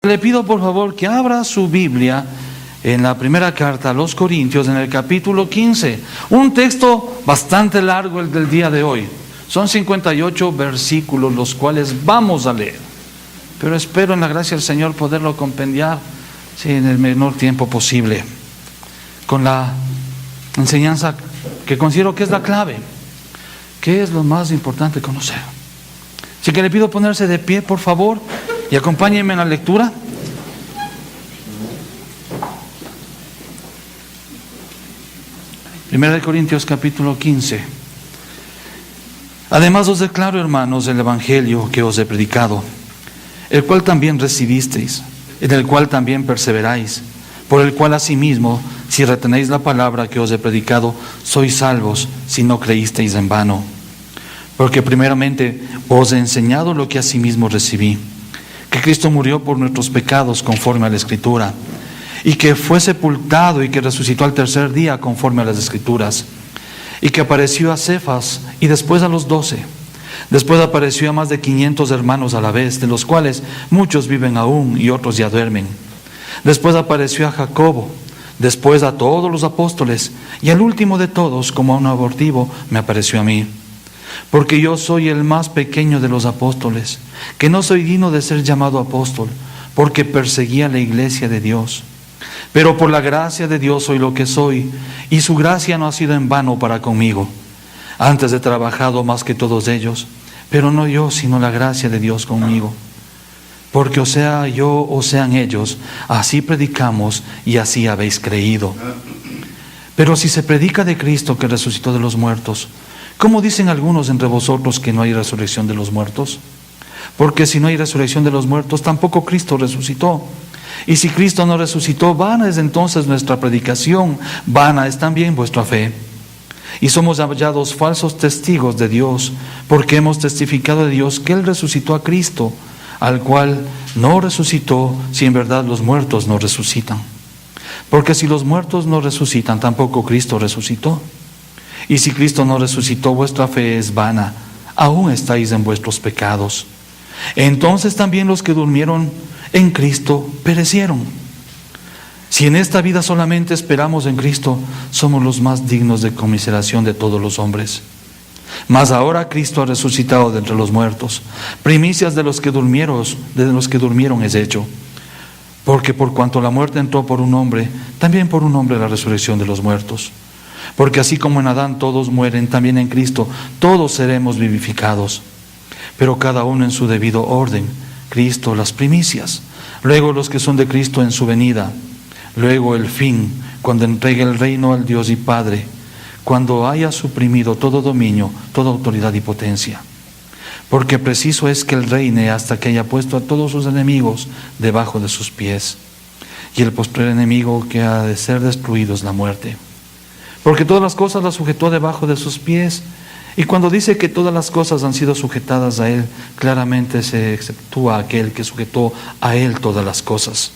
Le pido por favor que abra su Biblia en la primera carta a los Corintios, en el capítulo 15. Un texto bastante largo el del día de hoy. Son 58 versículos los cuales vamos a leer. Pero espero en la gracia del Señor poderlo compendiar en el menor tiempo posible. Con la enseñanza que considero que es la clave. ¿Qué es lo más importante conocer? Así que le pido ponerse de pie, por favor, y acompáñenme en la lectura. Primera de Corintios capítulo 15. Además os declaro, hermanos, el evangelio que os he predicado, el cual también recibisteis, en el cual también perseveráis, por el cual asimismo, si retenéis la palabra que os he predicado, sois salvos, si no creísteis en vano. Porque primeramente os he enseñado lo que asimismo recibí, que Cristo murió por nuestros pecados conforme a la Escritura, y que fue sepultado y que resucitó al tercer día conforme a las Escrituras, y que apareció a Cefas y después a los 12. Después apareció a más de 500 hermanos a la vez, de los cuales muchos viven aún y otros ya duermen. Después apareció a Jacobo, después a todos los apóstoles, y al último de todos, como a un abortivo, me apareció a mí. Porque yo soy el más pequeño de los apóstoles, que no soy digno de ser llamado apóstol, porque perseguía la iglesia de Dios. Pero por la gracia de Dios soy lo que soy, y su gracia no ha sido en vano para conmigo. Antes he trabajado más que todos ellos, pero no yo, sino la gracia de Dios conmigo. Porque o sea yo o sean ellos, así predicamos y así habéis creído. Pero si se predica de Cristo que resucitó de los muertos, ¿cómo dicen algunos entre vosotros que no hay resurrección de los muertos? Porque si no hay resurrección de los muertos, tampoco Cristo resucitó. Y si Cristo no resucitó, vana es entonces nuestra predicación, vana es también vuestra fe. Y somos hallados falsos testigos de Dios, porque hemos testificado de Dios que Él resucitó a Cristo, al cual no resucitó, si en verdad los muertos no resucitan. Porque si los muertos no resucitan, tampoco Cristo resucitó. Y si Cristo no resucitó, vuestra fe es vana, aún estáis en vuestros pecados. Entonces también los que durmieron en Cristo perecieron. Si en esta vida solamente esperamos en Cristo, somos los más dignos de conmiseración de todos los hombres. Mas ahora Cristo ha resucitado de entre los muertos, primicias de los que durmieron es hecho. Porque por cuanto la muerte entró por un hombre, también por un hombre la resurrección de los muertos. Porque así como en Adán todos mueren, también en Cristo todos seremos vivificados. Pero cada uno en su debido orden. Cristo las primicias, luego los que son de Cristo en su venida, luego el fin, cuando entregue el reino al Dios y Padre, cuando haya suprimido todo dominio, toda autoridad y potencia. Porque preciso es que Él reine hasta que haya puesto a todos sus enemigos debajo de sus pies. Y el postrer enemigo que ha de ser destruido es la muerte. Porque todas las cosas las sujetó debajo de sus pies. Y cuando dice que todas las cosas han sido sujetadas a Él, claramente se exceptúa aquel que sujetó a Él todas las cosas.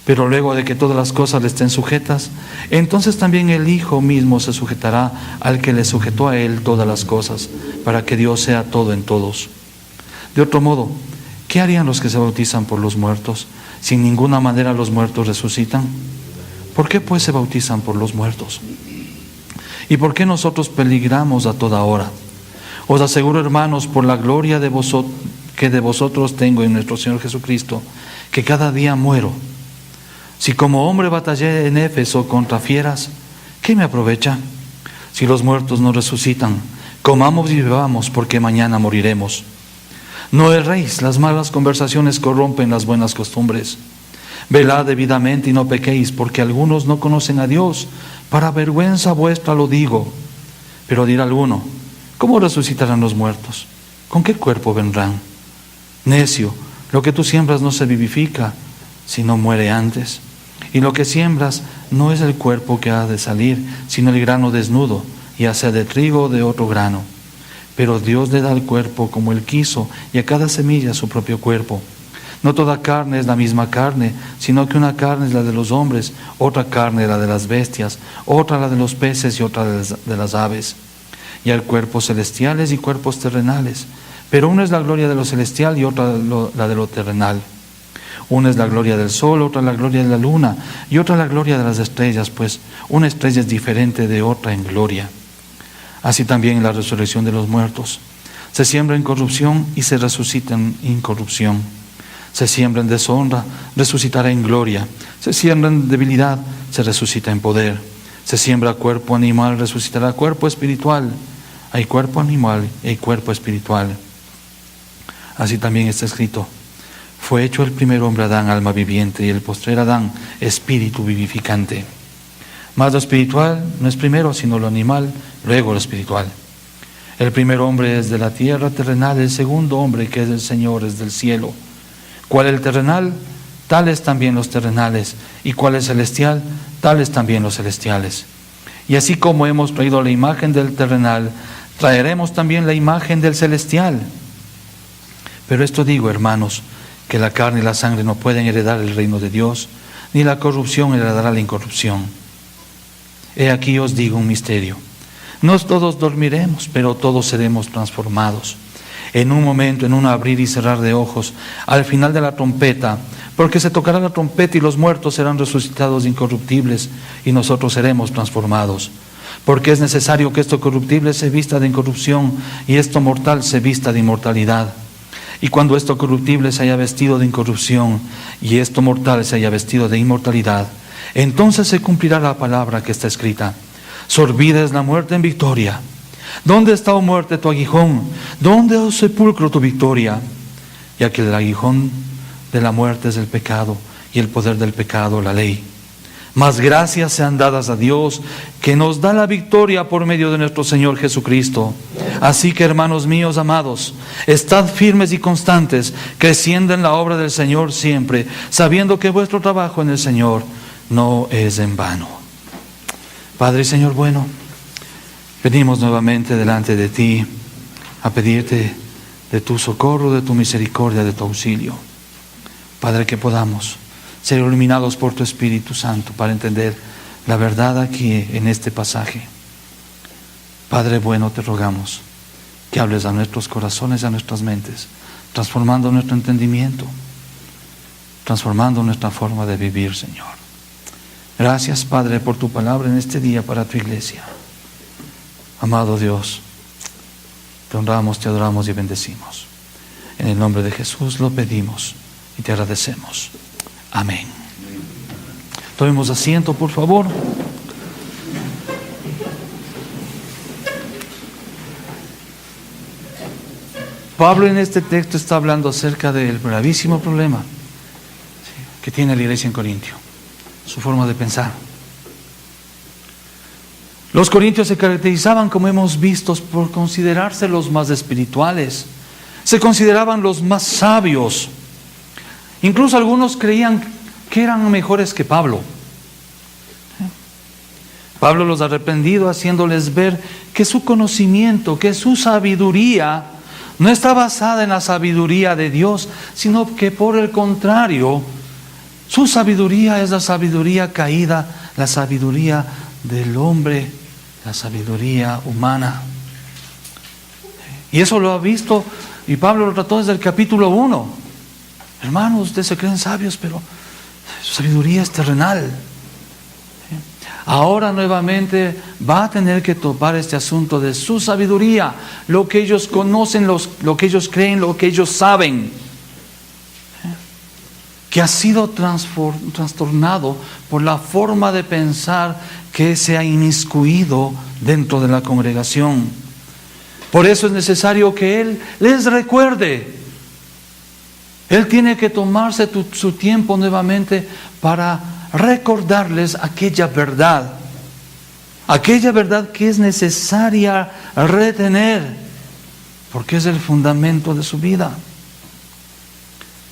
Pero luego de que todas las cosas le estén sujetas, entonces también el Hijo mismo se sujetará al que le sujetó a Él todas las cosas, para que Dios sea todo en todos. De otro modo, ¿qué harían los que se bautizan por los muertos? Si en ninguna manera los muertos resucitan. ¿Por qué pues se bautizan por los muertos? ¿Y por qué nosotros peligramos a toda hora? Os aseguro, hermanos, por la gloria que de vosotros tengo en nuestro Señor Jesucristo, que cada día muero. Si como hombre batallé en Éfeso contra fieras, ¿qué me aprovecha? Si los muertos no resucitan, comamos y bebamos, porque mañana moriremos. No erréis, las malas conversaciones corrompen las buenas costumbres. Velad debidamente y no pequéis, porque algunos no conocen a Dios. Para vergüenza vuestra lo digo. Pero dirá alguno, ¿cómo resucitarán los muertos? ¿Con qué cuerpo vendrán? Necio, lo que tú siembras no se vivifica, sino muere antes. Y lo que siembras no es el cuerpo que ha de salir, sino el grano desnudo, ya sea de trigo o de otro grano. Pero Dios le da al cuerpo como Él quiso, y a cada semilla su propio cuerpo. No toda carne es la misma carne, sino que una carne es la de los hombres, otra carne la de las bestias, otra la de los peces y otra de las aves. Y hay cuerpos celestiales y cuerpos terrenales, pero una es la gloria de lo celestial y otra la de lo terrenal. Una es la gloria del sol, otra la gloria de la luna y otra la gloria de las estrellas, pues una estrella es diferente de otra en gloria. Así también la resurrección de los muertos. Se siembra en corrupción y se resucita en incorrupción. Se siembra en deshonra, resucitará en gloria. Se siembra en debilidad, se resucita en poder. Se siembra cuerpo animal, resucitará cuerpo espiritual. Hay cuerpo animal y hay cuerpo espiritual. Así también está escrito: fue hecho el primer hombre Adán, alma viviente, y el postrer Adán, espíritu vivificante. Mas lo espiritual no es primero, sino lo animal, luego lo espiritual. El primer hombre es de la tierra terrenal, el segundo hombre, que es del Señor, es del cielo. ¿Cuál es el terrenal? Tales también los terrenales. ¿Y cuál es celestial? Tales también los celestiales. Y así como hemos traído la imagen del terrenal, traeremos también la imagen del celestial. Pero esto digo, hermanos, que la carne y la sangre no pueden heredar el reino de Dios, ni la corrupción heredará la incorrupción. He aquí os digo un misterio. No todos dormiremos, pero todos seremos transformados. En un momento, en un abrir y cerrar de ojos, al final de la trompeta, porque se tocará la trompeta y los muertos serán resucitados incorruptibles y nosotros seremos transformados. Porque es necesario que esto corruptible se vista de incorrupción y esto mortal se vista de inmortalidad. Y cuando esto corruptible se haya vestido de incorrupción y esto mortal se haya vestido de inmortalidad, entonces se cumplirá la palabra que está escrita: sorbida es la muerte en victoria. ¿Dónde está, oh muerte, tu aguijón? ¿Dónde, oh sepulcro, tu victoria? Ya que el aguijón de la muerte es el pecado y el poder del pecado la ley. Mas gracias sean dadas a Dios, que nos da la victoria por medio de nuestro Señor Jesucristo. Así que, hermanos míos amados, estad firmes y constantes, creciendo en la obra del Señor siempre, sabiendo que vuestro trabajo en el Señor no es en vano. Padre y Señor bueno, venimos nuevamente delante de ti a pedirte de tu socorro, de tu misericordia, de tu auxilio. Padre, que podamos ser iluminados por tu Espíritu Santo para entender la verdad aquí en este pasaje. Padre bueno, te rogamos que hables a nuestros corazones y a nuestras mentes, transformando nuestro entendimiento, transformando nuestra forma de vivir, Señor. Gracias, Padre, por tu palabra en este día para tu iglesia. Amado Dios, te honramos, te adoramos y bendecimos. En el nombre de Jesús lo pedimos y te agradecemos. Amén. Tomemos asiento, por favor. Pablo en este texto está hablando acerca del gravísimo problema que tiene la iglesia en Corintio, su forma de pensar. Los corintios se caracterizaban, como hemos visto, por considerarse los más espirituales. Se consideraban los más sabios. Incluso algunos creían que eran mejores que Pablo. Pablo los ha reprendido, haciéndoles ver que su conocimiento, que su sabiduría no está basada en la sabiduría de Dios, sino que por el contrario, su sabiduría es la sabiduría caída, la sabiduría del hombre, la sabiduría humana. Y eso lo ha visto, y Pablo lo trató desde el capítulo 1. Hermanos, ustedes se creen sabios, pero su sabiduría es terrenal. Ahora nuevamente va a tener que topar este asunto de su sabiduría, lo que ellos conocen, lo que ellos creen, lo que ellos saben, que ha sido trastornado por la forma de pensar que se ha inmiscuido dentro de la congregación. Por eso es necesario que Él les recuerde. Él tiene que tomarse su tiempo nuevamente para recordarles aquella verdad que es necesaria retener, porque es el fundamento de su vida.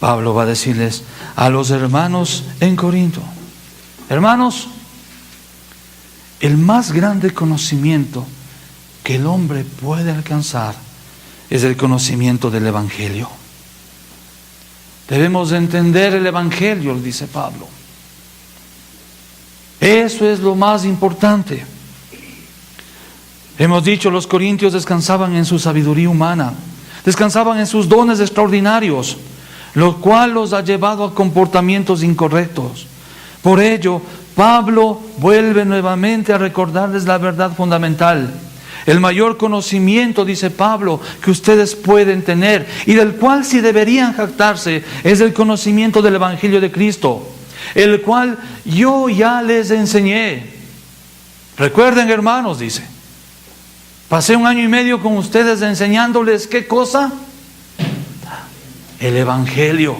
Pablo va a decirles a los hermanos en Corinto: hermanos, el más grande conocimiento que el hombre puede alcanzar es el conocimiento del Evangelio. Debemos entender el Evangelio, dice Pablo. Eso es lo más importante. Hemos dicho, los corintios descansaban en su sabiduría humana, descansaban en sus dones extraordinarios. lo cual los ha llevado a comportamientos incorrectos. Por ello, Pablo vuelve nuevamente a recordarles la verdad fundamental. El mayor conocimiento, dice Pablo, que ustedes pueden tener y del cual sí deberían jactarse, es el conocimiento del Evangelio de Cristo, el cual yo ya les enseñé. Recuerden, hermanos, dice, pasé 1 año y medio con ustedes enseñándoles ¿qué cosa? El Evangelio.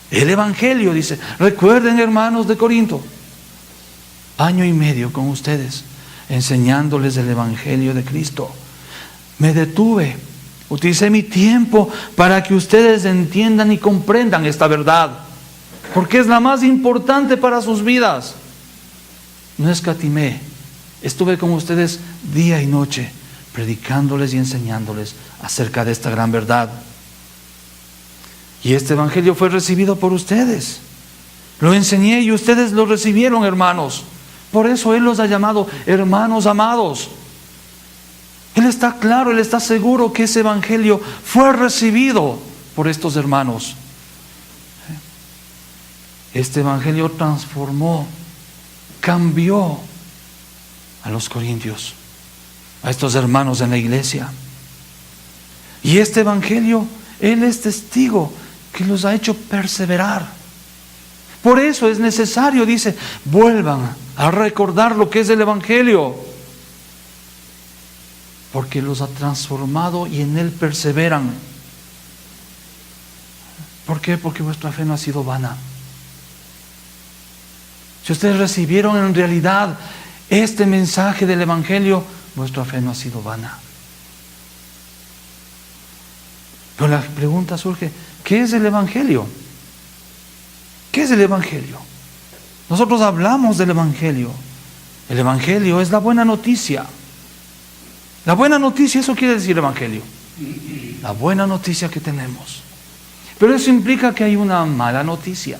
El Evangelio, dice. Recuerden, hermanos de Corinto, 1 año y medio con ustedes enseñándoles el Evangelio de Cristo. Me detuve, utilicé mi tiempo para que ustedes entiendan y comprendan esta verdad, porque es la más importante para sus vidas. No escatimé, estuve con ustedes día y noche, predicándoles y enseñándoles acerca de esta gran verdad. Y este Evangelio fue recibido por ustedes. Lo enseñé y ustedes lo recibieron, hermanos. Por eso Él los ha llamado hermanos amados. Él está claro, Él está seguro que ese Evangelio fue recibido por estos hermanos. Este Evangelio transformó, cambió a los corintios, a estos hermanos en la iglesia. Y este Evangelio, Él es testigo que los ha hecho perseverar. Por eso es necesario, dice, vuelvan a recordar lo que es el Evangelio, porque los ha transformado y en Él perseveran. ¿Por qué? Porque vuestra fe no ha sido vana. Si ustedes recibieron en realidad este mensaje del Evangelio, vuestra fe no ha sido vana. Pero la pregunta surge, ¿qué es el Evangelio? ¿Qué es el Evangelio? Nosotros hablamos del Evangelio. El Evangelio es la buena noticia. La buena noticia, eso quiere decir Evangelio. La buena noticia que tenemos. Pero eso implica que hay una mala noticia.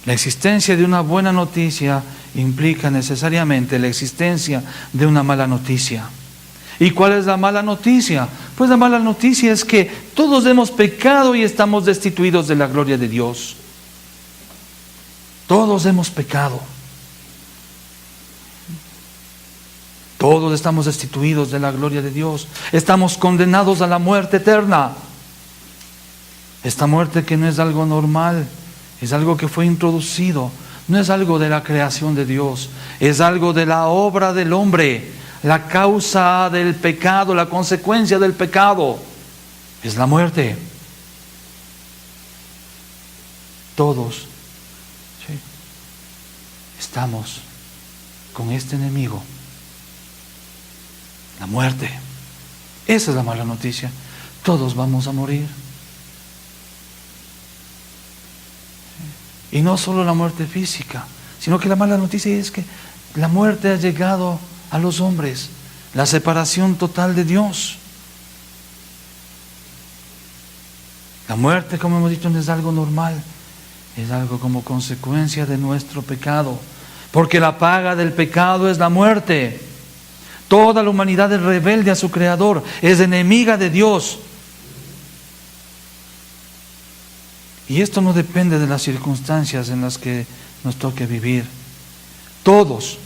La existencia de una buena noticia implica necesariamente la existencia de una mala noticia. ¿Y cuál es la mala noticia? Pues la mala noticia es que todos hemos pecado y estamos destituidos de la gloria de Dios. Todos hemos pecado. Todos estamos destituidos de la gloria de Dios. Estamos condenados a la muerte eterna. Esta muerte que no es algo normal, es algo que fue introducido. No es algo de la creación de Dios, es algo de la obra del hombre. La causa del pecado, la consecuencia del pecado es la muerte. Todos, ¿sí?, estamos con este enemigo, la muerte. Esa es la mala noticia. Todos vamos a morir. Y no solo la muerte física, sino que la mala noticia es que la muerte ha llegado a los hombres, la separación total de Dios. La muerte, como hemos dicho, no es algo normal, es algo como consecuencia de nuestro pecado, porque la paga del pecado es la muerte. Toda la humanidad es rebelde a su Creador, es enemiga de Dios. Y esto no depende de las circunstancias en las que nos toque vivir. Todos,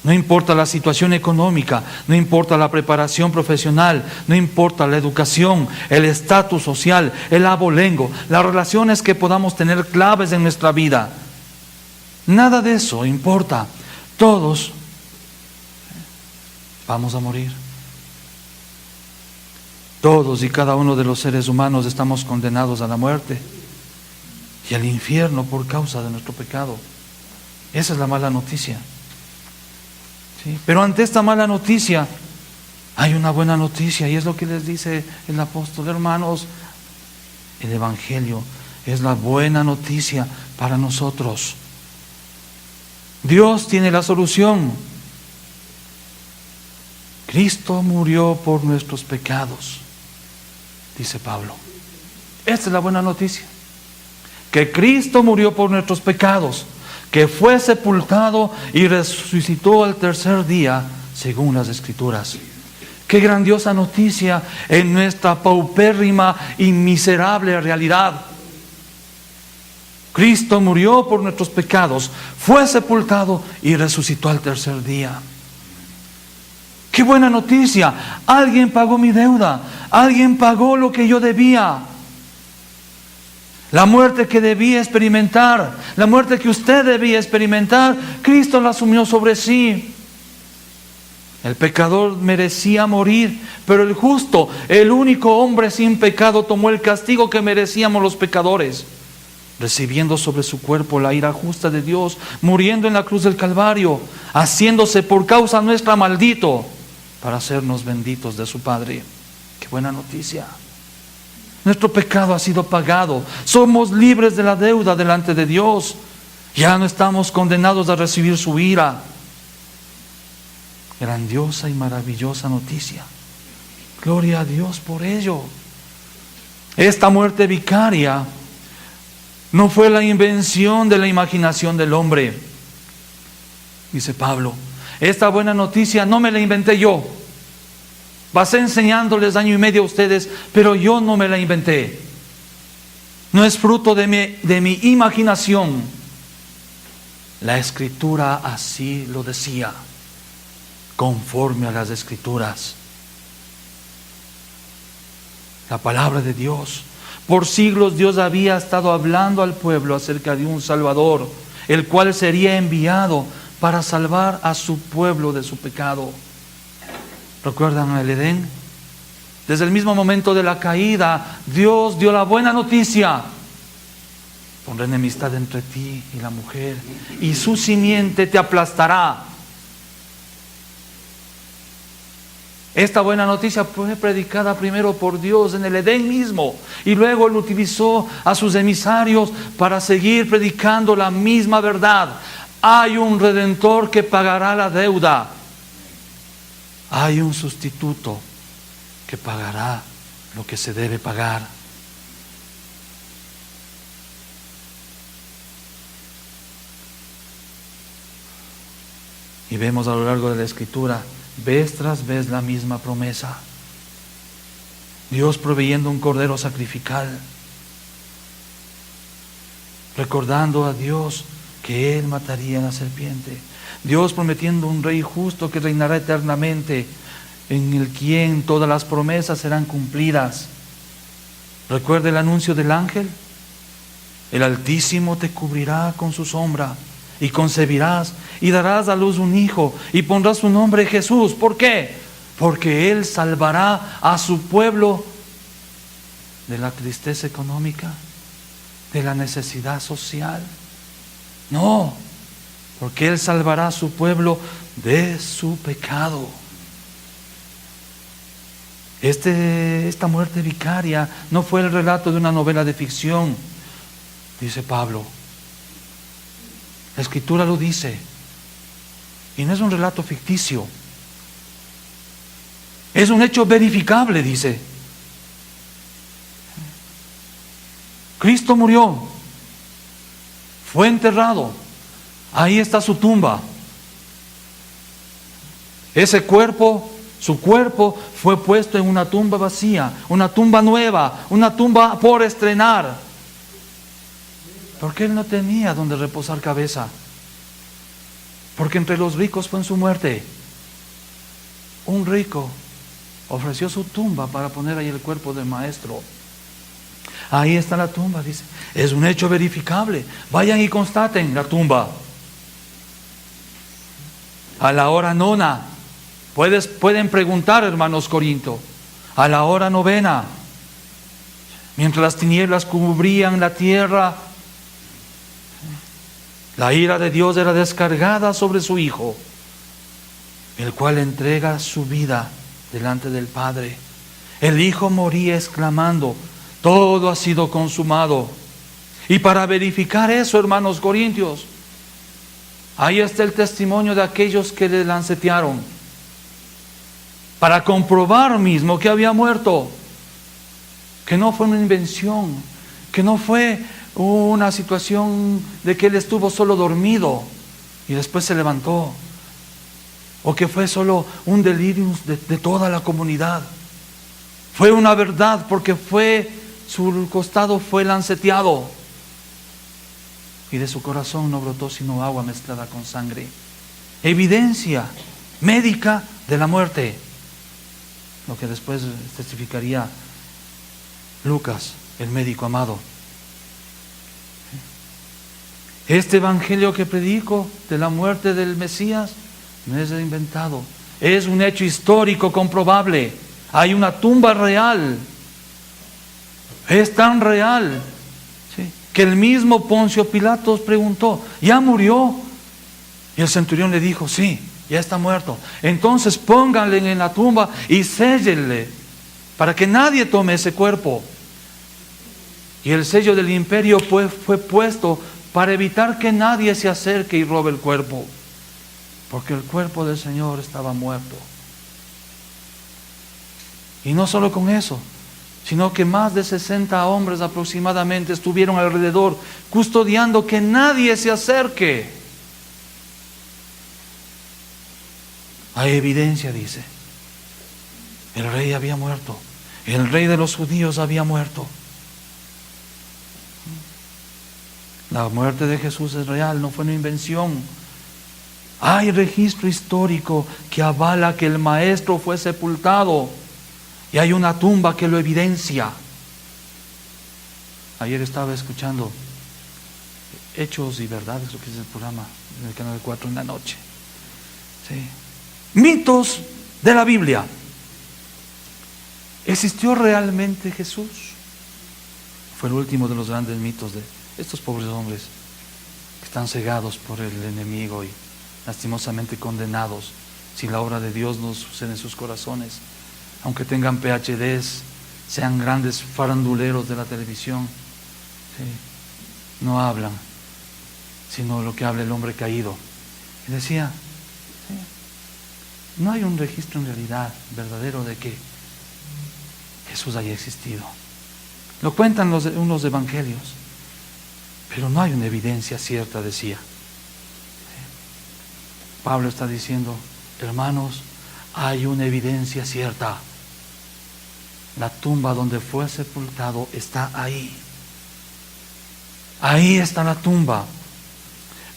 no importa la situación económica, no importa la preparación profesional, no importa la educación, el estatus social, el abolengo, las relaciones que podamos tener claves en nuestra vida. Nada de eso importa. Todos vamos a morir. Todos y cada uno de los seres humanos estamos condenados a la muerte y al infierno por causa de nuestro pecado. Esa es la mala noticia. ¿Sí? Pero ante esta mala noticia hay una buena noticia, y es lo que les dice el apóstol: hermanos, el Evangelio es la buena noticia para nosotros. Dios tiene la solución. Cristo murió por nuestros pecados, dice Pablo. Esta es la buena noticia. Que Cristo murió por nuestros pecados, que fue sepultado y resucitó al tercer día, según las Escrituras. Qué grandiosa noticia en nuestra paupérrima y miserable realidad. Cristo murió por nuestros pecados, fue sepultado y resucitó al tercer día. Qué buena noticia. Alguien pagó mi deuda. Alguien pagó lo que yo debía. La muerte que debía experimentar, la muerte que usted debía experimentar, Cristo la asumió sobre sí. El pecador merecía morir, pero el justo, el único hombre sin pecado, tomó el castigo que merecíamos los pecadores, recibiendo sobre su cuerpo la ira justa de Dios, muriendo en la cruz del Calvario, haciéndose por causa nuestra maldito, para hacernos benditos de su Padre. ¡Qué buena noticia! Nuestro pecado ha sido pagado. Somos libres de la deuda delante de Dios. Ya no estamos condenados a recibir su ira. Grandiosa y maravillosa noticia. Gloria a Dios por ello. Esta muerte vicaria no fue la invención de la imaginación del hombre. Dice Pablo, esta buena noticia no me la inventé yo. Pasé enseñándoles año y medio a ustedes, pero yo no me la inventé. No es fruto de mi imaginación. La Escritura así lo decía, conforme a las Escrituras. La palabra de Dios. Por siglos Dios había estado hablando al pueblo acerca de un Salvador, el cual sería enviado para salvar a su pueblo de su pecado. ¿Recuerdan el Edén? Desde el mismo momento de la caída, Dios dio la buena noticia. Pondré enemistad entre ti y la mujer, y su simiente te aplastará. Esta buena noticia fue predicada primero por Dios en el Edén mismo, y luego Él utilizó a sus emisarios para seguir predicando la misma verdad. Hay un Redentor que pagará la deuda. Hay un sustituto que pagará lo que se debe pagar. Y vemos a lo largo de la Escritura, vez tras vez, la misma promesa. Dios proveyendo un cordero sacrificial, recordando a Dios que Él mataría a la serpiente. Dios prometiendo un rey justo que reinará eternamente, en el quien todas las promesas serán cumplidas. ¿Recuerda el anuncio del ángel? El Altísimo te cubrirá con su sombra, y concebirás y darás a luz un hijo, y pondrás su nombre Jesús. ¿Por qué? Porque Él salvará a su pueblo de la tristeza económica, de la necesidad social. No, porque Él salvará a su pueblo de su pecado. Esta muerte vicaria no fue el relato de una novela de ficción, dice Pablo. La Escritura lo dice. Y no es un relato ficticio. Es un hecho verificable, dice. Cristo murió. Fue enterrado. Ahí está su tumba. Ese cuerpo, su cuerpo fue puesto en una tumba vacía, una tumba nueva, una tumba por estrenar. Porque Él no tenía donde reposar cabeza. Porque entre los ricos fue en su muerte. Un rico ofreció su tumba para poner ahí el cuerpo del maestro. Ahí está la tumba, dice. Es un hecho verificable. Vayan y constaten la tumba. A la hora nona, pueden preguntar, hermanos Corinto, a la hora novena, mientras las tinieblas cubrían la tierra, la ira de Dios era descargada sobre su Hijo, el cual entrega su vida delante del Padre. El Hijo moría exclamando, todo ha sido consumado. Y para verificar eso, hermanos corintios, ahí está el testimonio de aquellos que le lancetearon, para comprobar mismo que había muerto, que no fue una invención, que no fue una situación de que Él estuvo solo dormido y después se levantó. o que fue solo un delirio de toda la comunidad. Fue una verdad porque su costado fue lanceteado y de su corazón no brotó sino agua mezclada con sangre. Evidencia médica de la muerte, lo que después testificaría Lucas, el médico amado. Este evangelio que predico de la muerte del Mesías no es inventado, es un hecho histórico comprobable. Hay una tumba real, es tan real, ¿sí?, que el mismo Poncio Pilatos preguntó: ¿ya murió? Y el centurión le dijo: sí, ya está muerto. Entonces pónganle en la tumba y séllenle para que nadie tome ese cuerpo. Y el sello del imperio fue puesto para evitar que nadie se acerque y robe el cuerpo, porque el cuerpo del Señor estaba muerto. Y no solo con eso, sino que más de 60 hombres aproximadamente estuvieron alrededor custodiando que nadie se acerque. Hay evidencia, dice. El rey había muerto. El rey de los judíos había muerto. La muerte de Jesús es real, no fue una invención. Hay registro histórico que avala que el maestro fue sepultado y hay una tumba que lo evidencia. Ayer estaba escuchando Hechos y Verdades, lo que es el programa en el canal 4 en la noche. Sí. Mitos de la Biblia. ¿Existió realmente Jesús? Fue el último de los grandes mitos de estos pobres hombres que están cegados por el enemigo y lastimosamente condenados si la obra de Dios no sucede en sus corazones. Aunque tengan PhDs, sean grandes faranduleros de la televisión, ¿sí?, no hablan, sino lo que habla el hombre caído. Y decía, ¿sí?, no hay un registro en realidad verdadero de que Jesús haya existido. Lo cuentan unos evangelios, pero no hay una evidencia cierta, decía. Pablo está diciendo: hermanos, hay una evidencia cierta. La tumba donde fue sepultado está ahí. Ahí está la tumba.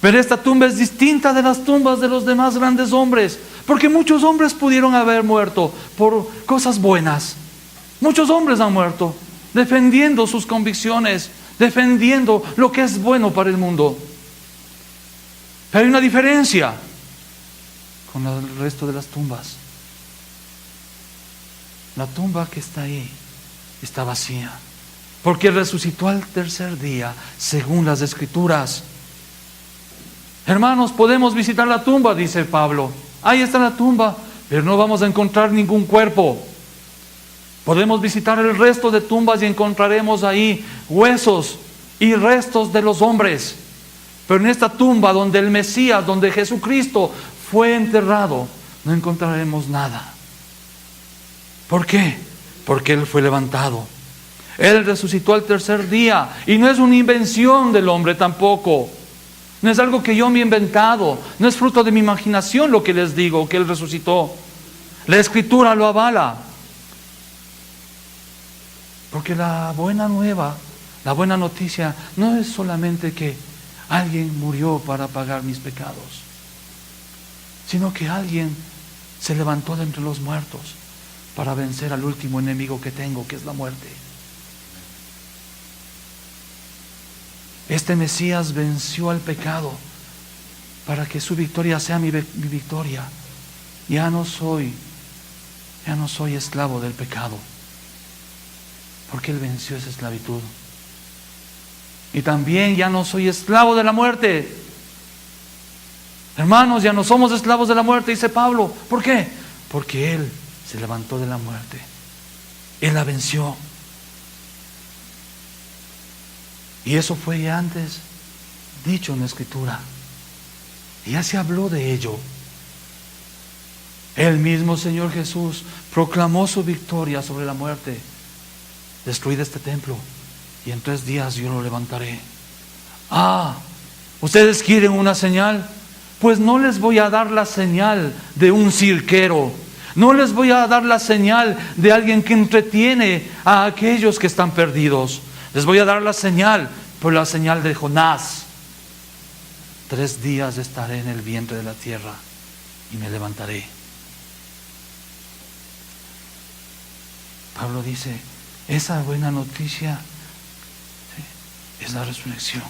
Pero esta tumba es distinta de las tumbas de los demás grandes hombres, porque muchos hombres pudieron haber muerto por cosas buenas. Muchos hombres han muerto defendiendo sus convicciones, defendiendo lo que es bueno para el mundo. Pero hay una diferencia con el resto de las tumbas. La tumba que está ahí está vacía, porque Él resucitó al tercer día, según las Escrituras. Hermanos, podemos visitar la tumba, dice Pablo. Ahí está la tumba, pero no vamos a encontrar ningún cuerpo. Podemos visitar el resto de tumbas y encontraremos ahí huesos y restos de los hombres. Pero en esta tumba donde el Mesías, donde Jesucristo fue enterrado, no encontraremos nada. ¿Por qué? Porque Él fue levantado. Él resucitó al tercer día. Y no es una invención del hombre tampoco. No es algo que yo me he inventado. No es fruto de mi imaginación lo que les digo, que Él resucitó. La Escritura lo avala. Porque la buena nueva, la buena noticia, no es solamente que alguien murió para pagar mis pecados, sino que alguien se levantó de entre los muertos para vencer al último enemigo que tengo, que es la muerte. Este Mesías venció al pecado para que su victoria sea mi victoria. Ya no soy esclavo del pecado, porque Él venció esa esclavitud. Y también ya no soy esclavo de la muerte. Hermanos, ya no somos esclavos de la muerte, dice Pablo. ¿Por qué? Porque Él se levantó de la muerte. Él la venció. Y eso fue ya antes dicho en la Escritura. Y ya se habló de ello. El mismo Señor Jesús proclamó su victoria sobre la muerte. Destruid este templo y en 3 días yo lo levantaré. ¿Ustedes quieren una señal? pues no les voy a dar la señal de un cirquero. No les voy a dar la señal de alguien que entretiene a aquellos que están perdidos. Les voy a dar la señal, por la señal de Jonás. 3 días estaré en el vientre de la tierra y me levantaré. Pablo dice, esa buena noticia, ¿sí?, es la resurrección.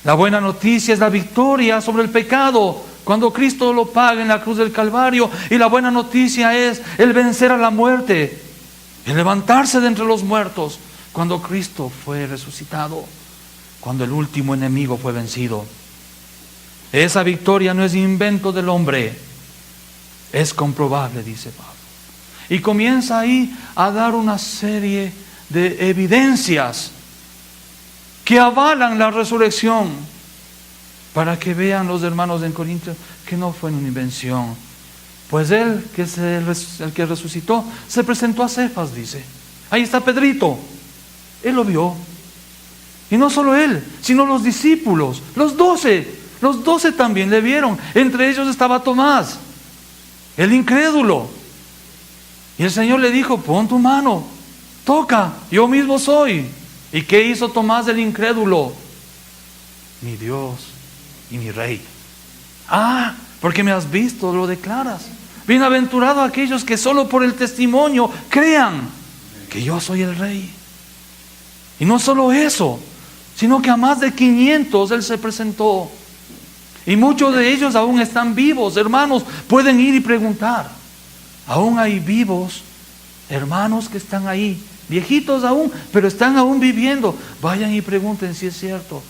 La buena noticia es la victoria sobre el pecado, cuando Cristo lo paga en la cruz del Calvario. Y la buena noticia es el vencer a la muerte, el levantarse de entre los muertos, cuando Cristo fue resucitado, cuando el último enemigo fue vencido. Esa victoria no es invento del hombre, es comprobable, dice Pablo. Y comienza ahí a dar una serie de evidencias que avalan la resurrección, para que vean los hermanos en Corinto que no fue una invención. Pues él, que es el que resucitó, se presentó a Cefas, dice. Ahí está Pedrito, él lo vio. Y no solo él, sino los discípulos, los 12 también le vieron. Entre ellos estaba Tomás, el incrédulo. Y el Señor le dijo, pon tu mano, toca, yo mismo soy. ¿Y qué hizo Tomás el incrédulo? Mi Dios y mi Rey. Ah, porque me has visto, lo declaras. Bienaventurados aquellos que solo por el testimonio crean que yo soy el Rey. Y no solo eso, sino que a más de 500 Él se presentó. Y muchos de ellos aún están vivos. Hermanos, pueden ir y preguntar. Aún hay vivos hermanos que están ahí, viejitos aún, pero están aún viviendo. Vayan y pregunten si es cierto.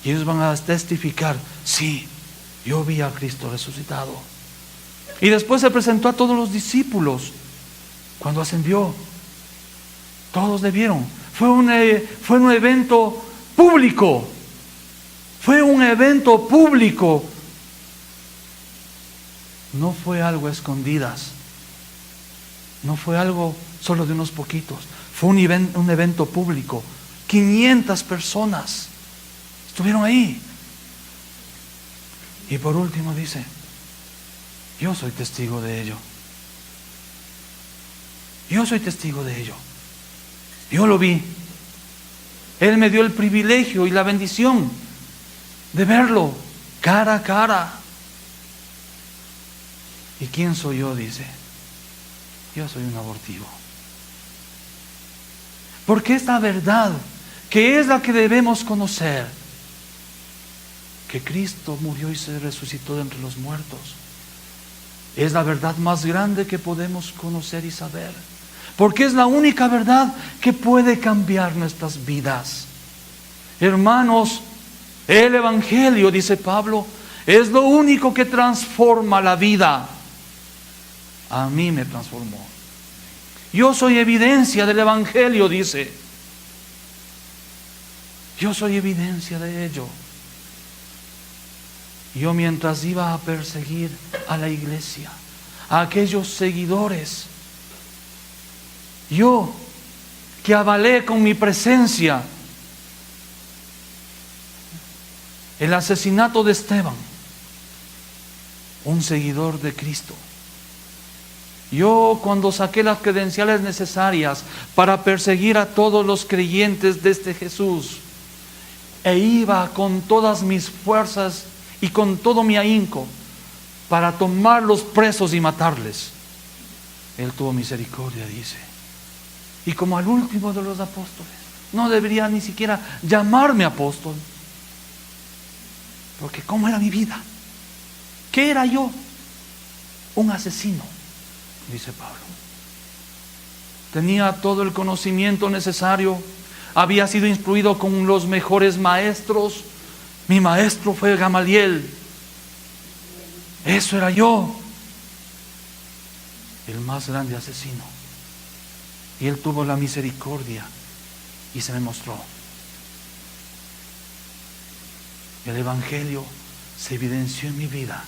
Y ellos van a testificar, sí, yo vi a Cristo resucitado. Y después se presentó a todos los discípulos. Cuando ascendió, todos le vieron. Fue un evento público. Fue un evento público. No fue algo a escondidas. No fue algo solo de unos poquitos. Fue un evento público. 500 personas estuvieron ahí. Y por último dice, yo soy testigo de ello. Yo soy testigo de ello. Yo lo vi. Él me dio el privilegio y la bendición de verlo cara a cara. ¿Y quién soy yo? Dice, yo soy un abortivo. Porque esta verdad, que es la que debemos conocer, que Cristo murió y se resucitó de entre los muertos, es la verdad más grande que podemos conocer y saber. Porque es la única verdad que puede cambiar nuestras vidas. Hermanos, el Evangelio, dice Pablo, es lo único que transforma la vida. A mí me transformó. Yo soy evidencia del Evangelio, dice. Yo soy evidencia de ello. Yo, mientras iba a perseguir a la iglesia, a aquellos seguidores, yo que avalé con mi presencia el asesinato de Esteban, un seguidor de Cristo. Yo, cuando saqué las credenciales necesarias para perseguir a todos los creyentes de este Jesús, e iba con todas mis fuerzas y con todo mi ahínco para tomarlos presos y matarles, Él tuvo misericordia, dice. Y como al último de los apóstoles, no debería ni siquiera llamarme apóstol, porque ¿cómo era mi vida? ¿Qué era yo? Un asesino, dice Pablo. Tenía todo el conocimiento necesario, había sido instruido con los mejores maestros. Mi maestro fue Gamaliel. Eso era yo, el más grande asesino. Y Él tuvo la misericordia y se me mostró. El Evangelio se evidenció en mi vida.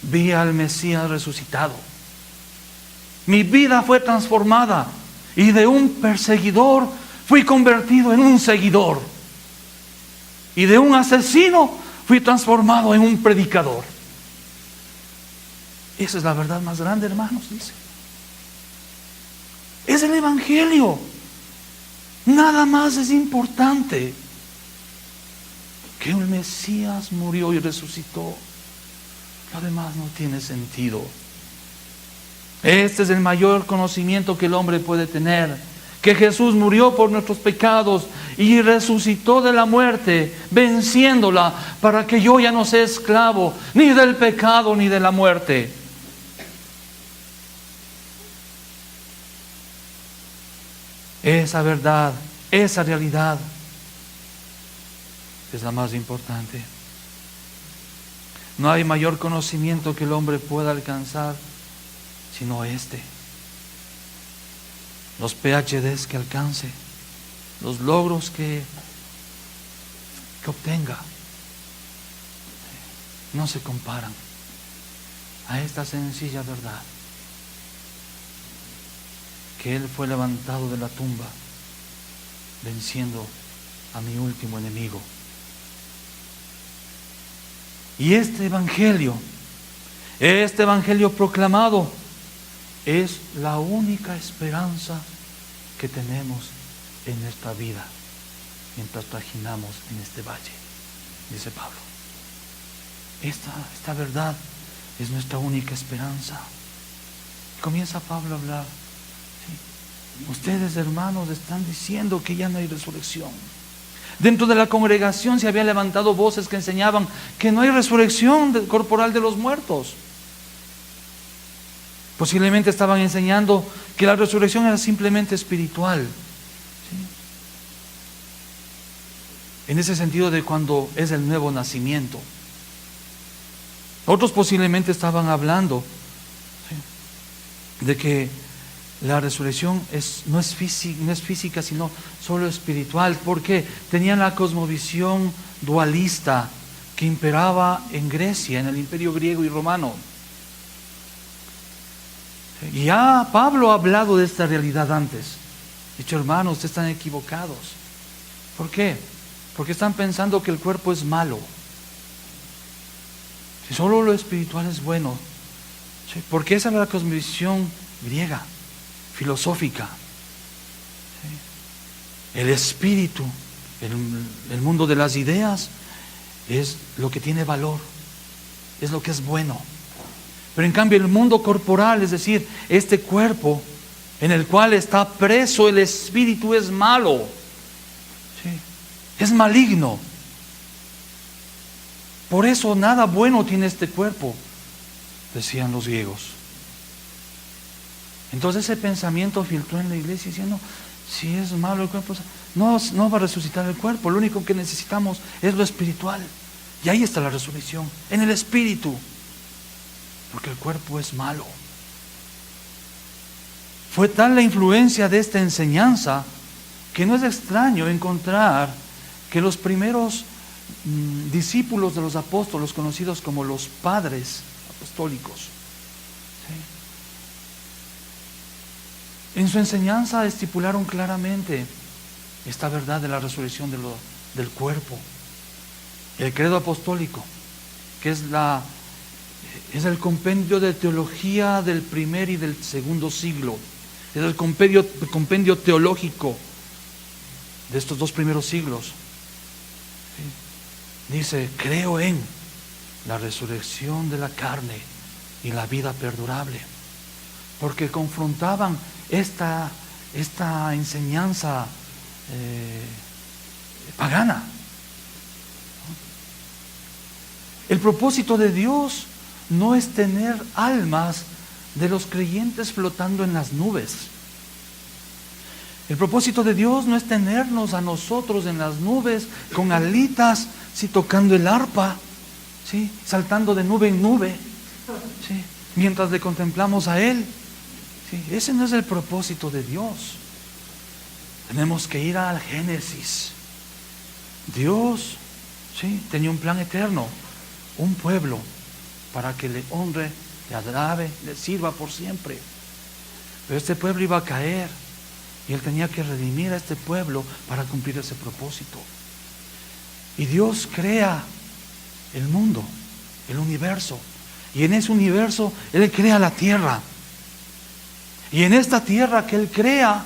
Vi al Mesías resucitado. Mi vida fue transformada y de un perseguidor fui convertido en un seguidor. Y de un asesino Fui transformado en un predicador. Esa es la verdad más grande, hermanos, dice. Es el Evangelio. Nada más es importante. Que el Mesías murió y resucitó. Lo demás no tiene sentido. Este es el mayor conocimiento que el hombre puede tener. Que Jesús murió por nuestros pecados y resucitó de la muerte, venciéndola, para que yo ya no sea esclavo ni del pecado ni de la muerte. Esa verdad, esa realidad es la más importante. No hay mayor conocimiento que el hombre pueda alcanzar sino este. Los PhDs que alcance, los logros que obtenga, no se comparan a esta sencilla verdad. Que Él fue levantado de la tumba, venciendo a mi último enemigo. Y este evangelio proclamado, es la única esperanza que tenemos en nuestra vida mientras trajinamos en este valle, dice Pablo. Esta verdad es nuestra única esperanza. Comienza Pablo a hablar. ¿Sí? Ustedes, hermanos, están diciendo que ya no hay resurrección. Dentro de la congregación se habían levantado voces que enseñaban que no hay resurrección corporal de los muertos. Posiblemente estaban enseñando que la resurrección era simplemente espiritual. ¿Sí? En ese sentido de cuando es el nuevo nacimiento. Otros posiblemente estaban hablando, ¿sí?, de que la resurrección no es física, sino solo espiritual, porque tenían la cosmovisión dualista que imperaba en Grecia, en el imperio griego y romano. Y ya Pablo ha hablado de esta realidad antes. Dicho, hermanos, ustedes están equivocados. ¿Por qué? Porque están pensando que el cuerpo es malo. Si solo lo espiritual es bueno. ¿Sí? Porque esa es la cosmovisión griega, filosófica. ¿Sí? El espíritu, el mundo de las ideas, es lo que tiene valor, es lo que es bueno. Pero en cambio el mundo corporal, es decir, este cuerpo en el cual está preso el espíritu, es malo. ¿Sí? Es maligno. Por eso nada bueno tiene este cuerpo, decían los griegos. Entonces ese pensamiento filtró en la iglesia diciendo, si es malo el cuerpo, no va a resucitar el cuerpo, lo único que necesitamos es lo espiritual. Y ahí está la resurrección, en el espíritu. Porque el cuerpo es malo. Fue tal la influencia de esta enseñanza que no es extraño encontrar que los primeros discípulos de los apóstoles, conocidos como los padres apostólicos, ¿sí?, en su enseñanza estipularon claramente esta verdad de la resurrección del cuerpo. El credo apostólico, que es el compendio de teología del primer y del segundo siglo. Es el compendio teológico de estos dos primeros siglos. ¿Sí? Dice, creo en la resurrección de la carne y la vida perdurable. Porque confrontaban esta enseñanza pagana. El propósito de Dios no es tener almas de los creyentes flotando en las nubes. El propósito de Dios no es tenernos a nosotros en las nubes con alitas, ¿sí?, tocando el arpa, ¿sí?, saltando de nube en nube, ¿sí?, mientras le contemplamos a Él. ¿Sí? Ese no es el propósito de Dios. Tenemos que ir al Génesis. Dios, ¿sí?, tenía un plan eterno, un pueblo para que le honre, le alabe, le sirva por siempre. Pero este pueblo iba a caer y Él tenía que redimir a este pueblo para cumplir ese propósito. Y Dios crea el mundo, el universo. Y en ese universo Él crea la tierra. Y en esta tierra que Él crea,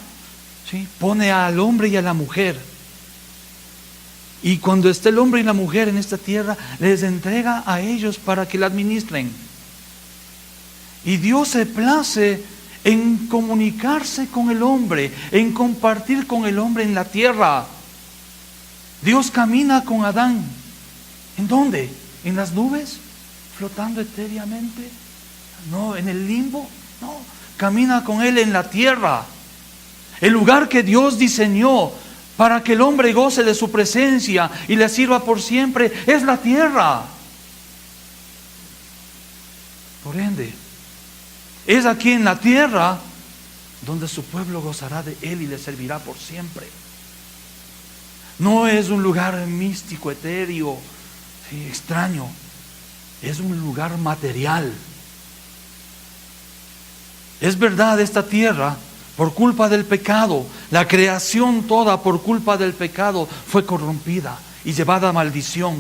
¿sí?, pone al hombre y a la mujer. Y cuando esté el hombre y la mujer en esta tierra, les entrega a ellos para que la administren. Y Dios se place en comunicarse con el hombre, en compartir con el hombre en la tierra. Dios camina con Adán. ¿En dónde? ¿En las nubes? ¿Flotando etéreamente? No, ¿en el limbo? No, camina con Él en la tierra. El lugar que Dios diseñó para que el hombre goce de su presencia y le sirva por siempre es la tierra. Por ende, es aquí en la tierra donde su pueblo gozará de Él y le servirá por siempre. No es un lugar místico, etéreo, sí, extraño. Es un lugar material. Es verdad, esta tierra, por culpa del pecado, la creación toda por culpa del pecado fue corrompida y llevada a maldición.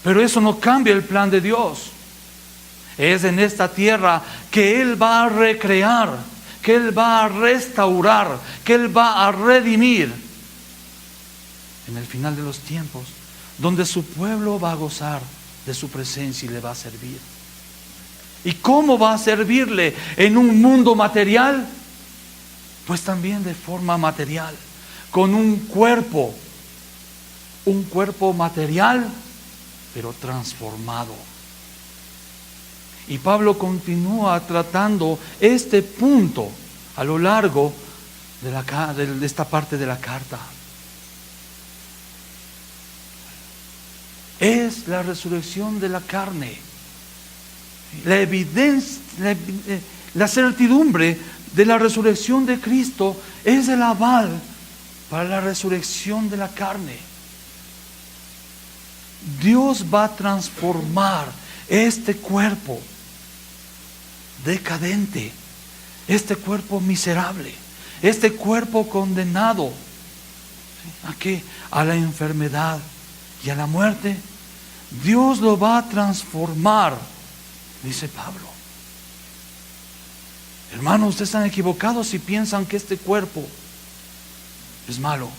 Pero eso no cambia el plan de Dios. Es en esta tierra que Él va a recrear, que Él va a restaurar, que Él va a redimir en el final de los tiempos, donde su pueblo va a gozar de su presencia y le va a servir. ¿Y cómo va a servirle en un mundo material? Pues también de forma material, con un cuerpo material, pero transformado. Y Pablo continúa tratando este punto a lo largo de esta parte de la carta. Es la resurrección de la carne. La evidencia, la certidumbre de la resurrección de Cristo es el aval para la resurrección de la carne. Dios va a transformar este cuerpo decadente, este cuerpo miserable, este cuerpo condenado ¿a qué? A la enfermedad y a la muerte. Dios lo va a transformar, dice Pablo. Hermanos, ustedes están equivocados si piensan que este cuerpo es malo.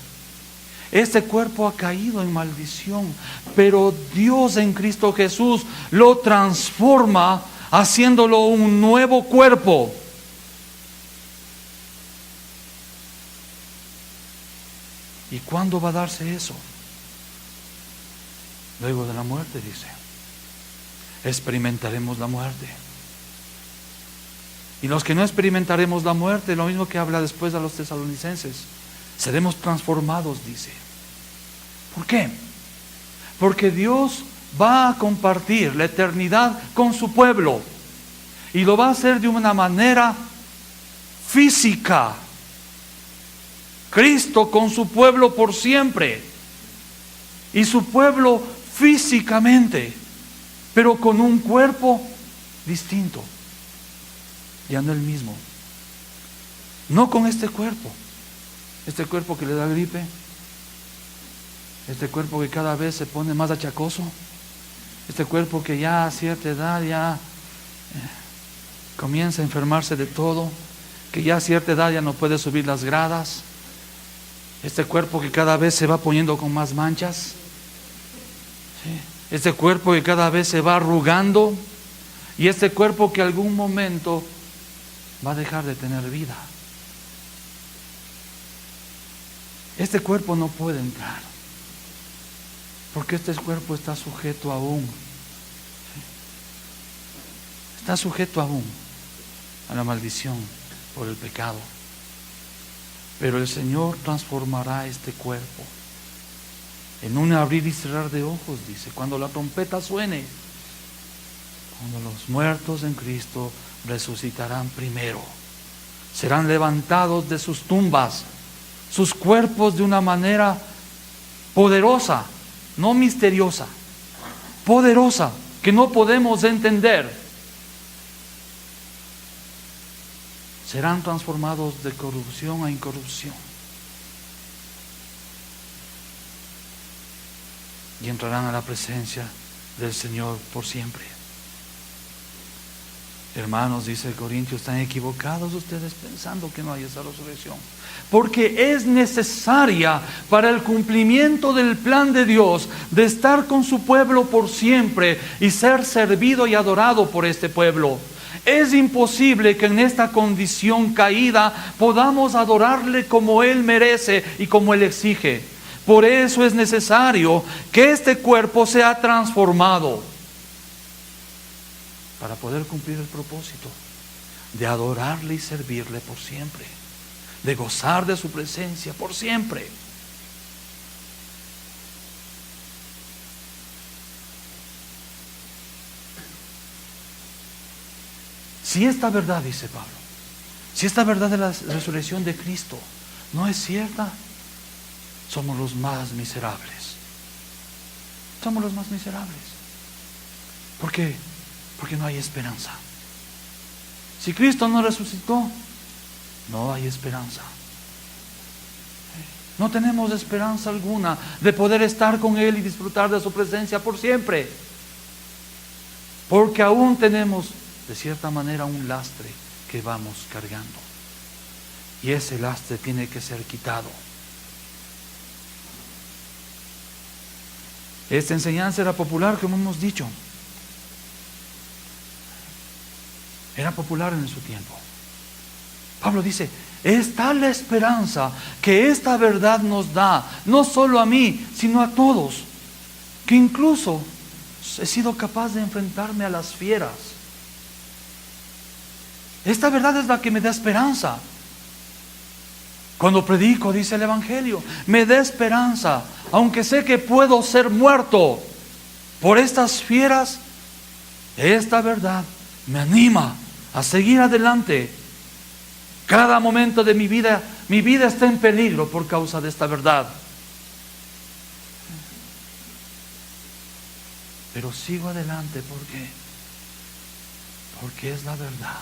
Este cuerpo ha caído en maldición, pero Dios en Cristo Jesús lo transforma haciéndolo un nuevo cuerpo. ¿Y cuándo va a darse eso? Luego de la muerte, dice. Experimentaremos la muerte. Y los que no experimentaremos la muerte, lo mismo que habla después a los tesalonicenses, seremos transformados, dice. ¿Por qué? Porque Dios va a compartir la eternidad con su pueblo y lo va a hacer de una manera física. Cristo con su pueblo por siempre y su pueblo físicamente, pero con un cuerpo distinto, ya no el mismo. No con este cuerpo que le da gripe, este cuerpo que cada vez se pone más achacoso, este cuerpo que ya a cierta edad ya comienza a enfermarse de todo, que ya a cierta edad ya no puede subir las gradas, este cuerpo que cada vez se va poniendo con más manchas, este cuerpo que cada vez se va arrugando, y este cuerpo que algún momento va a dejar de tener vida. Este cuerpo no puede entrar, porque este cuerpo está sujeto aún a la maldición por el pecado. Pero el Señor transformará este cuerpo en un abrir y cerrar de ojos, dice, cuando la trompeta suene, cuando los muertos en Cristo resucitarán primero, serán levantados de sus tumbas, sus cuerpos de una manera poderosa, no misteriosa, poderosa, que no podemos entender. Serán transformados de corrupción a incorrupción. y entrarán a la presencia del Señor por siempre. Hermanos, dice Corintios, están equivocados ustedes pensando que no hay esa resurrección, porque es necesaria para el cumplimiento del plan de Dios de estar con su pueblo por siempre y ser servido y adorado por este pueblo. Es imposible que en esta condición caída podamos adorarle como Él merece y como Él exige. Por eso es necesario que este cuerpo sea transformado para poder cumplir el propósito de adorarle y servirle por siempre, de gozar de su presencia por siempre. Si esta verdad, dice Pablo, si esta verdad de la resurrección de Cristo no es cierta, somos los más miserables. Somos los más miserables. ¿Por qué? Porque no hay esperanza. Si Cristo no resucitó, no hay esperanza. No tenemos esperanza alguna de poder estar con Él y disfrutar de su presencia por siempre. Porque aún tenemos, de cierta manera, un lastre que vamos cargando. Y ese lastre tiene que ser quitado. Esta enseñanza era popular, como hemos dicho. Era popular en su tiempo. Pablo dice, es tal la esperanza que esta verdad nos da, no solo a mí, sino a todos, que incluso he sido capaz de enfrentarme a las fieras. Esta verdad es la que me da esperanza. Cuando predico, dice el Evangelio, me da esperanza, aunque sé que puedo ser muerto por estas fieras. Esta verdad me anima a seguir adelante. Cada momento de mi vida está en peligro por causa de esta verdad. Pero sigo adelante, ¿por qué? Porque es la verdad.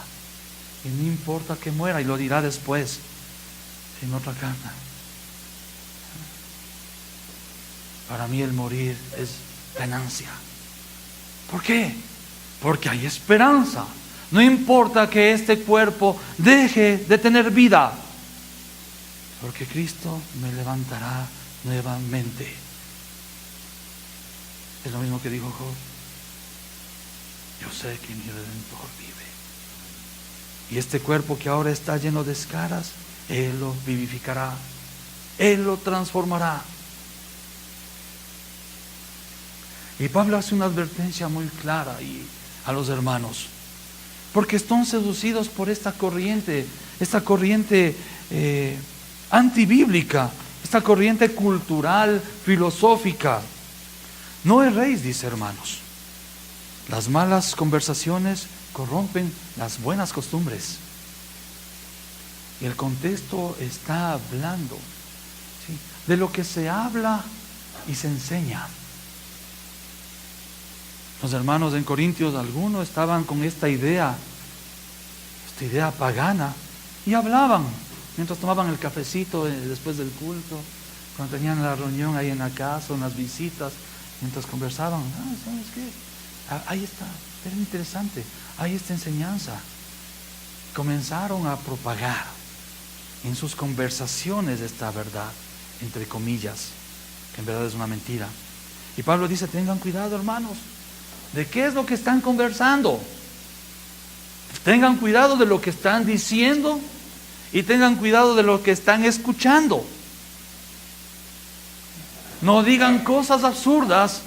Y no importa que muera, y lo dirá después, en otra carta. Para mí el morir es ganancia. ¿Por qué? Porque hay esperanza. No importa que este cuerpo deje de tener vida, porque Cristo me levantará nuevamente. Es lo mismo que dijo Job. Yo sé que mi Redentor vive. Y este cuerpo que ahora está lleno de escaras, Él lo vivificará. Él lo transformará. Y Pablo hace una advertencia muy clara a los hermanos, porque están seducidos por esta corriente antibíblica, esta corriente cultural, filosófica. No erréis, dice, hermanos. Las malas conversaciones corrompen las buenas costumbres. Y el contexto está hablando, ¿sí?, de lo que se habla y se enseña. Los hermanos en Corintios, algunos estaban con esta idea pagana, y hablaban mientras tomaban el cafecito después del culto, cuando tenían la reunión ahí en la casa, en las visitas, mientras conversaban. ¿Sabes qué? Ahí está, era interesante, hay esta enseñanza. Comenzaron a propagar en sus conversaciones esta verdad, entre comillas, que en verdad es una mentira. Y Pablo dice, tengan cuidado, hermanos, ¿de qué es lo que están conversando? Tengan cuidado de lo que están diciendo y tengan cuidado de lo que están escuchando. No digan cosas absurdas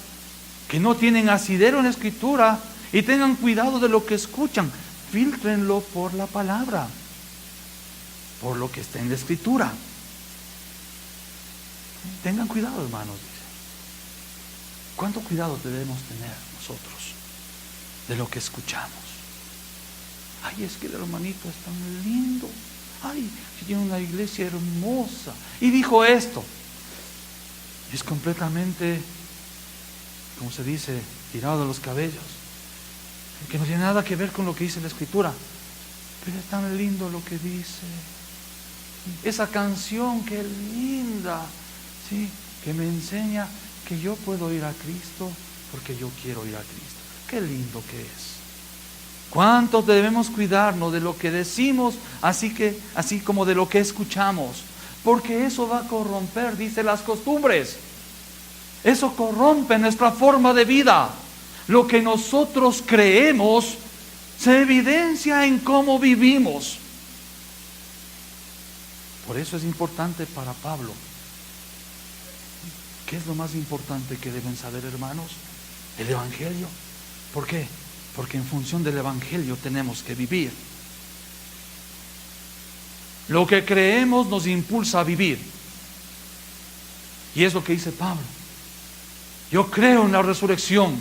que no tienen asidero en la Escritura, y tengan cuidado de lo que escuchan. Fíltrenlo por la palabra, por lo que está en la Escritura. Tengan cuidado, hermanos, dice. ¿Cuánto cuidado debemos tener nosotros de lo que escuchamos? Ay, es que el hermanito es tan lindo. Ay, que tiene una iglesia hermosa. Y dijo esto. Es completamente, como se dice, tirado de los cabellos. Que no tiene nada que ver con lo que dice la Escritura. Pero es tan lindo lo que dice. Esa canción, qué linda. ¿Sí? que me enseña que yo puedo ir a Cristo porque yo quiero ir a Cristo. Qué lindo que es. ¿Cuánto debemos cuidarnos de lo que decimos, así como de lo que escuchamos? Porque eso va a corromper, dice, las costumbres. Eso corrompe nuestra forma de vida. Lo que nosotros creemos se evidencia en cómo vivimos. Por eso es importante para Pablo. ¿Qué es lo más importante que deben saber, hermanos? El Evangelio. ¿Por qué? Porque en función del Evangelio tenemos que vivir. Lo que creemos nos impulsa a vivir. Y es lo que dice Pablo. Yo creo en la resurrección.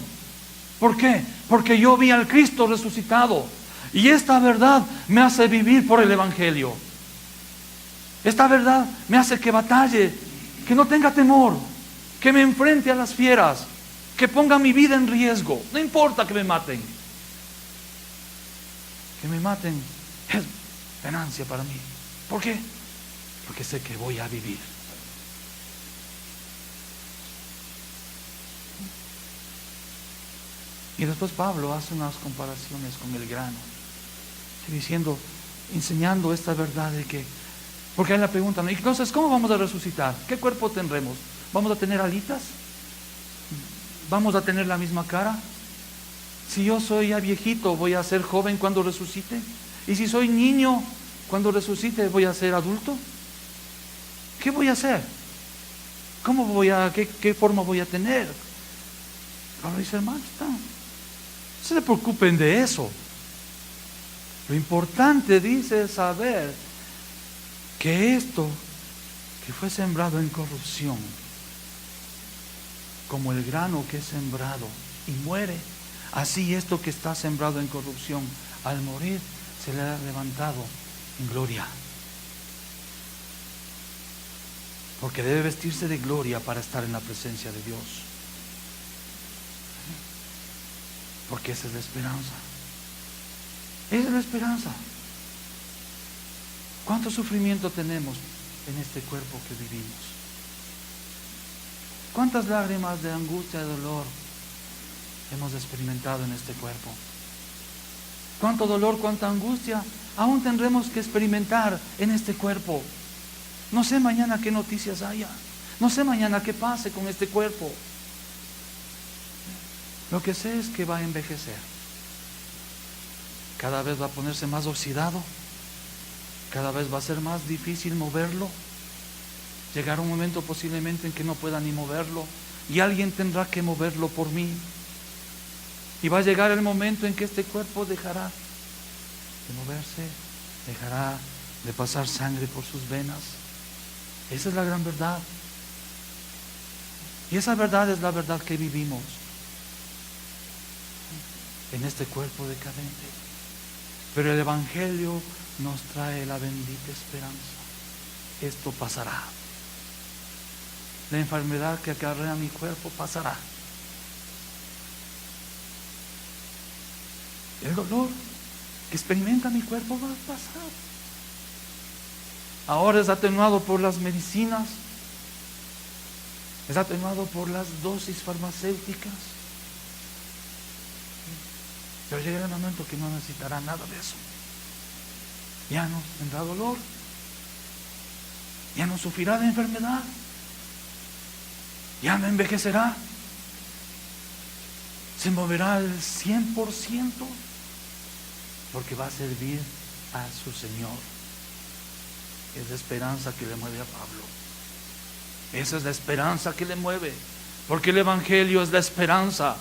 ¿Por qué? Porque yo vi al Cristo resucitado. Y esta verdad me hace vivir por el Evangelio. Esta verdad me hace que batalle, que no tenga temor, que me enfrente a las fieras, que ponga mi vida en riesgo. No importa que me maten. Que me maten es ganancia para mí. ¿Por qué? Porque sé que voy a vivir. Y después Pablo hace unas comparaciones con el grano, diciendo, enseñando esta verdad de que, porque hay la pregunta, entonces, ¿cómo vamos a resucitar? ¿Qué cuerpo tendremos? ¿Vamos a tener alitas? ¿Vamos a tener la misma cara? Si yo soy ya viejito, ¿voy a ser joven cuando resucite? ¿Y si soy niño, cuando resucite, voy a ser adulto? ¿Qué voy a hacer? ¿Qué forma voy a tener? Pablo dice, hermano, no se preocupen de eso. Lo importante, dice, es saber que esto que fue sembrado en corrupción, como el grano que es sembrado y muere, así esto que está sembrado en corrupción, al morir, se le ha levantado en gloria. Porque debe vestirse de gloria para estar en la presencia de Dios. Porque esa es la esperanza. Esa es la esperanza. ¿Cuánto sufrimiento tenemos en este cuerpo que vivimos? ¿Cuántas lágrimas de angustia y dolor hemos experimentado en este cuerpo? ¿Cuánto dolor, cuánta angustia aún tendremos que experimentar en este cuerpo? No sé mañana qué noticias haya. No sé mañana qué pase con este cuerpo. Lo que sé es que va a envejecer. Cada vez va a ponerse más oxidado. Cada vez va a ser más difícil moverlo. Llegará un momento posiblemente en que no pueda ni moverlo. Y alguien tendrá que moverlo por mí. Y va a llegar el momento en que este cuerpo dejará de moverse. Dejará de pasar sangre por sus venas. Esa es la gran verdad. Y esa verdad es la verdad que vivimos en este cuerpo decadente. Pero el Evangelio nos trae la bendita esperanza. Esto pasará. La enfermedad que acarrea mi cuerpo pasará. El dolor que experimenta mi cuerpo va a pasar. Ahora es atenuado por las medicinas, es atenuado por las dosis farmacéuticas. Pero llegará el momento que no necesitará nada de eso. Ya no tendrá dolor, ya no sufrirá de enfermedad, ya no envejecerá, se moverá al 100%, porque va a servir a su Señor. Es la esperanza que le mueve a Pablo. Esa es la esperanza que le mueve, porque el Evangelio es la esperanza.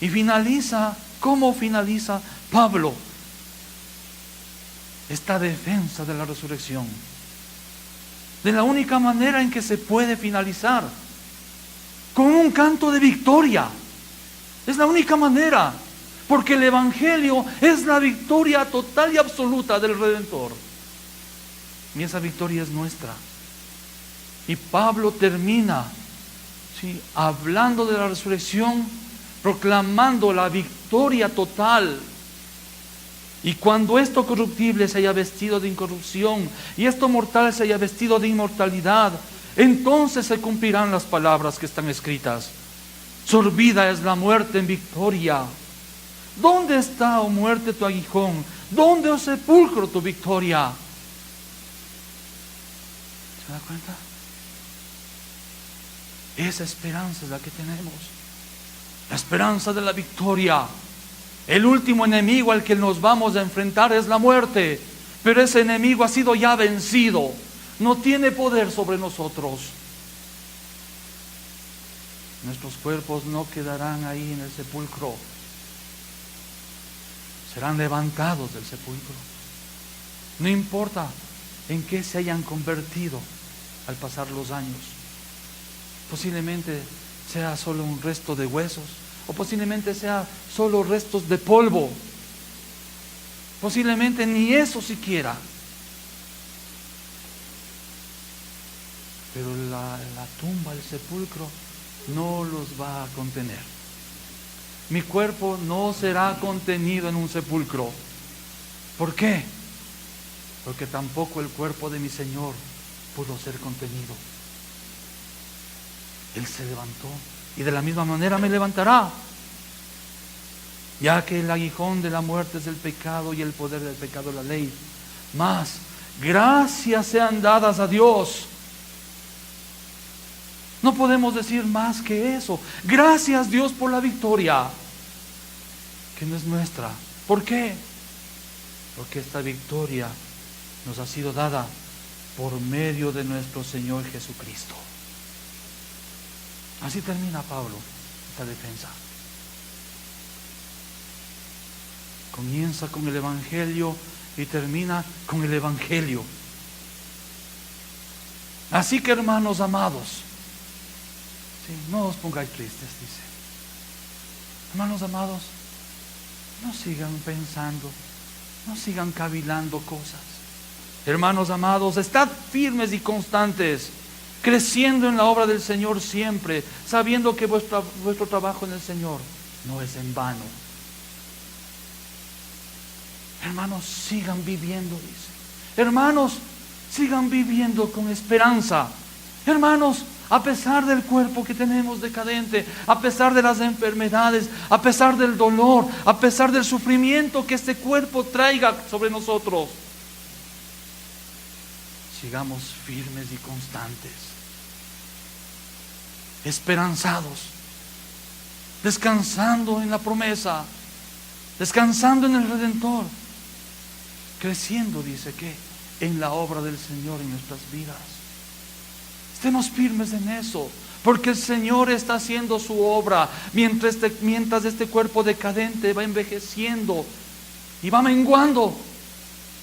Y finaliza, ¿cómo finaliza Pablo esta defensa de la resurrección? De la única manera en que se puede finalizar, con un canto de victoria. Es la única manera, porque el Evangelio es la victoria total y absoluta del Redentor. Y esa victoria es nuestra. Y Pablo termina, ¿sí?, hablando de la resurrección, proclamando la victoria total. Y cuando esto corruptible se haya vestido de incorrupción y esto mortal se haya vestido de inmortalidad, entonces se cumplirán las palabras que están escritas. Sorbida es la muerte en victoria. ¿Dónde está, oh muerte, tu aguijón? ¿Dónde, oh sepulcro, tu victoria? ¿Se da cuenta? Esa esperanza es la que tenemos. La esperanza de la victoria. El último enemigo al que nos vamos a enfrentar es la muerte. Pero ese enemigo ha sido ya vencido. No tiene poder sobre nosotros. Nuestros cuerpos no quedarán ahí en el sepulcro. Serán levantados del sepulcro. No importa en qué se hayan convertido al pasar los años. Posiblemente sea solo un resto de huesos, o posiblemente sea solo restos de polvo. Posiblemente ni eso siquiera. Pero la tumba, el sepulcro, no los va a contener. Mi cuerpo no será contenido en un sepulcro. ¿Por qué? Porque tampoco el cuerpo de mi Señor pudo ser contenido. Él se levantó y de la misma manera me levantará. Ya que el aguijón de la muerte es el pecado y el poder del pecado la ley. Mas gracias sean dadas a Dios. No podemos decir más que eso. Gracias Dios por la victoria, que no es nuestra. ¿Por qué? Porque esta victoria nos ha sido dada por medio de nuestro Señor Jesucristo. Así termina Pablo esta defensa. Comienza con el Evangelio y termina con el Evangelio. Así que, hermanos amados, sí, no os pongáis tristes, dice. Hermanos amados, no sigan pensando, no sigan cavilando cosas. Hermanos amados, estad firmes y constantes, creciendo en la obra del Señor siempre, sabiendo que vuestro trabajo en el Señor no es en vano. Hermanos, sigan viviendo, dice. Hermanos, sigan viviendo con esperanza. Hermanos, a pesar del cuerpo que tenemos decadente, a pesar de las enfermedades, a pesar del dolor, a pesar del sufrimiento que este cuerpo traiga sobre nosotros, sigamos firmes y constantes, esperanzados, descansando en la promesa, descansando en el Redentor, creciendo, dice que, en la obra del Señor en nuestras vidas. Estemos firmes en eso, porque el Señor está haciendo su obra mientras este cuerpo decadente va envejeciendo y va menguando.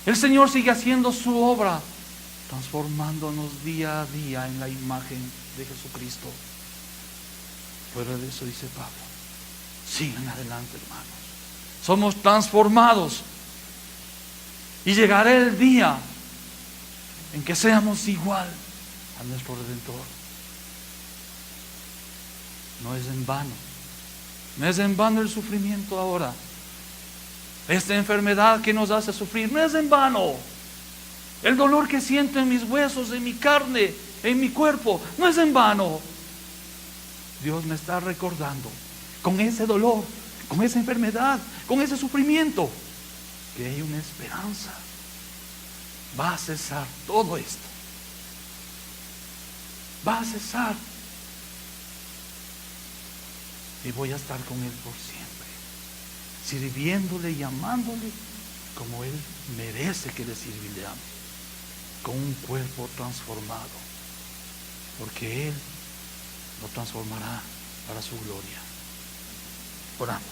El Señor sigue haciendo su obra, transformándonos día a día en la imagen de Jesucristo. Fuera de eso, dice Pablo, sigan adelante, hermanos. Somos transformados y llegará el día en que seamos igual a nuestro Redentor. No es en vano. No es en vano el sufrimiento ahora. Esta enfermedad que nos hace sufrir no es en vano. El dolor que siento en mis huesos, en mi carne, en mi cuerpo, no es en vano. Dios me está recordando con ese dolor, con esa enfermedad, con ese sufrimiento, que hay una esperanza. Va a cesar todo esto. Va a cesar. Y voy a estar con Él por siempre, sirviéndole y amándole como Él merece que le sirva y le ame, con un cuerpo transformado, porque Él lo transformará para su gloria. Oramos.